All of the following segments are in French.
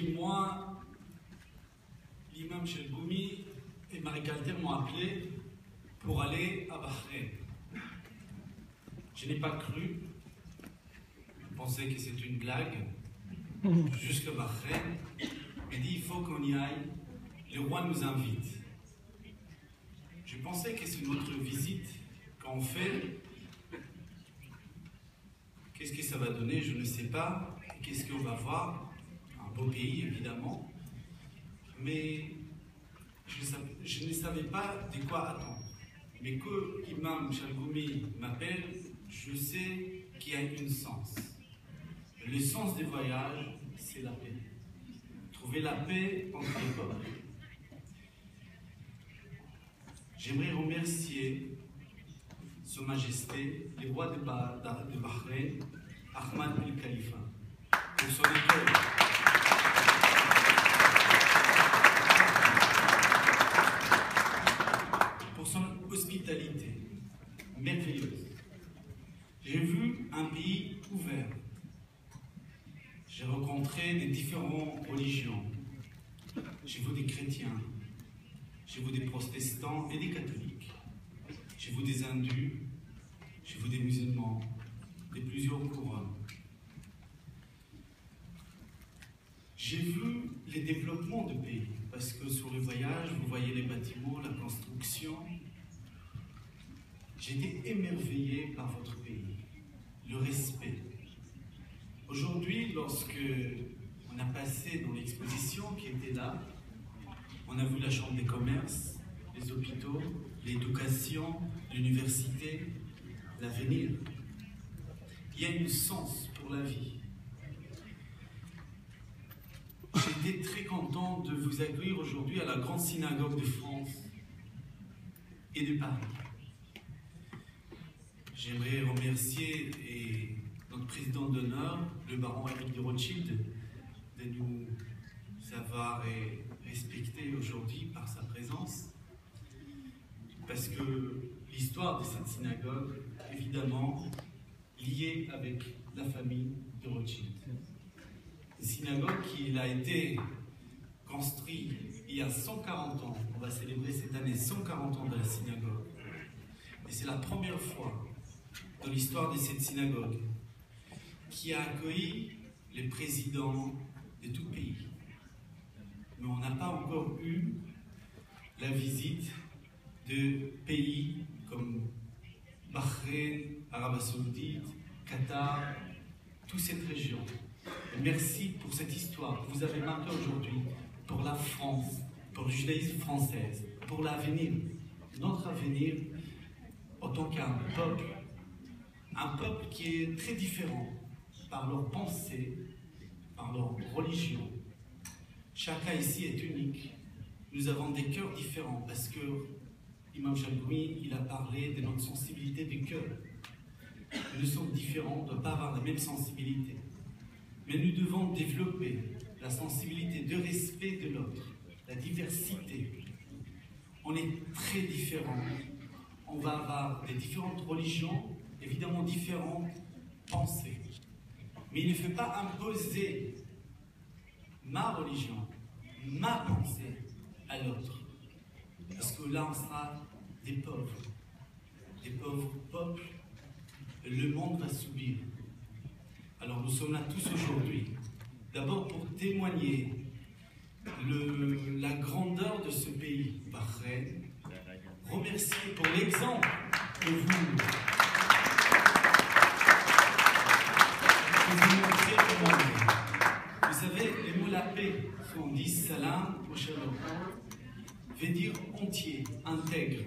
quelques mois, l'imam Chelboumi et Marie Calter m'ont appelé pour aller à Bahreïn. Je n'ai pas cru, je pensais que c'était une blague, jusqu'à Bahreïn. Il dit il faut qu'on y aille, le roi nous invite. Je pensais que c'est notre visite qu'on fait. Qu'est-ce que ça va donner, je ne sais pas. Qu'est-ce qu'on va voir? Un beau pays, évidemment. Mais je ne savais pas de quoi attendre. Mais que l'imam Chelboumi m'appelle, je sais qu'il y a un sens. Le sens du voyage, c'est la paix. Trouver la paix entre les peuples. J'aimerais remercier Sa Majesté, le roi de Bahreïn, Ahmed El Khalifa, pour son accueil. Pour son hospitalité merveilleuse. J'ai vu un pays ouvert. J'ai rencontré des différentes religions. J'ai vu des chrétiens. J'ai vu des protestants et des catholiques. J'ai vu des hindus. J'ai vu des musulmans, de plusieurs couronnes. J'ai vu les développements de pays, parce que sur le voyage, vous voyez les bâtiments, la construction. J'étais émerveillé par votre pays, le respect. Aujourd'hui, lorsque on a passé dans l'exposition qui était là, on a vu la chambre des commerces, les hôpitaux, l'éducation, l'université, l'avenir. Il y a un sens pour la vie. J'étais très content de vous accueillir aujourd'hui à la grande synagogue de France et de Paris. J'aimerais remercier notre président d'honneur, le baron Eric de Rothschild, de nous avoir respectés aujourd'hui par sa présence, parce que l'histoire de cette synagogue, évidemment, liée avec la famille de Rothschild. Une synagogue qui a été construite il y a 140 ans. On va célébrer cette année 140 ans de la synagogue. Et c'est la première fois dans l'histoire de cette synagogue qui a accueilli les présidents de tout pays. Mais on n'a pas encore eu la visite de pays comme Bahreïn, Arabie Saoudite, Qatar, toute cette région. Et merci pour cette histoire que vous avez marquée aujourd'hui pour la France, pour le judaïsme français, pour l'avenir, notre avenir en tant qu'un peuple qui est très différent par leur pensée, par leur religion. Chacun ici est unique. Nous avons des cœurs différents parce que l'imam Chelboumi, il a parlé de notre sensibilité du cœur. Nous sommes différents, on ne doit pas avoir la même sensibilité. Mais nous devons développer la sensibilité de respect de l'autre, la diversité. On est très différents. On va avoir des différentes religions, évidemment différentes pensées. Mais il ne faut pas imposer ma religion, ma pensée à l'autre. Parce que là, on sera des pauvres peuples. Le monde va subir. Alors nous sommes là tous aujourd'hui, d'abord pour témoigner la grandeur de ce pays, Bahreïn, remercier pour l'exemple que vous montrez comment on est. Vous savez, les mots la paix, si on dit salam au shalom, veut dire entier, intègre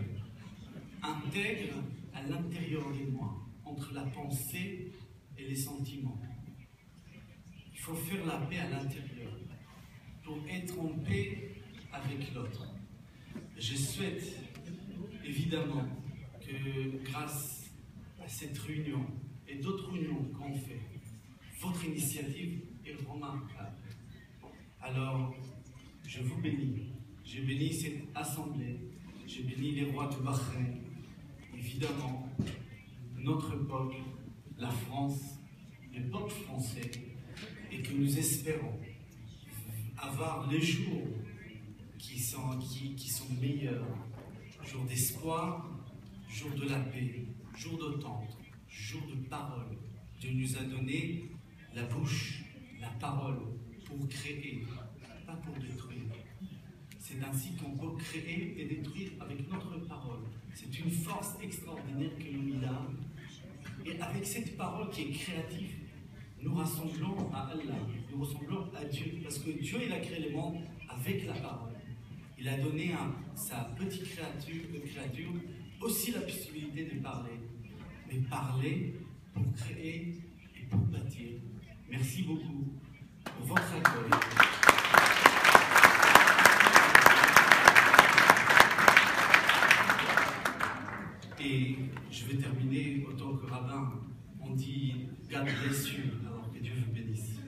à l'intérieur de moi, entre la pensée et les sentiments. Il faut faire la paix à l'intérieur pour être en paix avec l'autre. Je souhaite évidemment que grâce à cette réunion et d'autres réunions qu'on fait, votre initiative est remarquable. Alors, je vous bénis. Je bénis cette assemblée. Je bénis les rois de Bahreïn. Évidemment, notre peuple, la France, le peuple français, et que nous espérons avoir les jours qui sont meilleurs, jours d'espoir, jours de la paix, jours d'attente, jours de parole. Dieu nous a donné la bouche, la parole pour créer, pas pour détruire. C'est ainsi qu'on peut créer et détruire avec notre parole. C'est une force extraordinaire que nous avons. Et avec cette parole qui est créative, nous rassemblons à Allah, nous ressemblons à Dieu. Parce que Dieu, il a créé le monde avec la parole. Il a donné à sa petite créature aussi la possibilité de parler. Mais parler pour créer et pour bâtir. Merci beaucoup pour votre accueil. Et je vais terminer, autant que rabbin, on dit God bless you, alors que Dieu vous bénisse.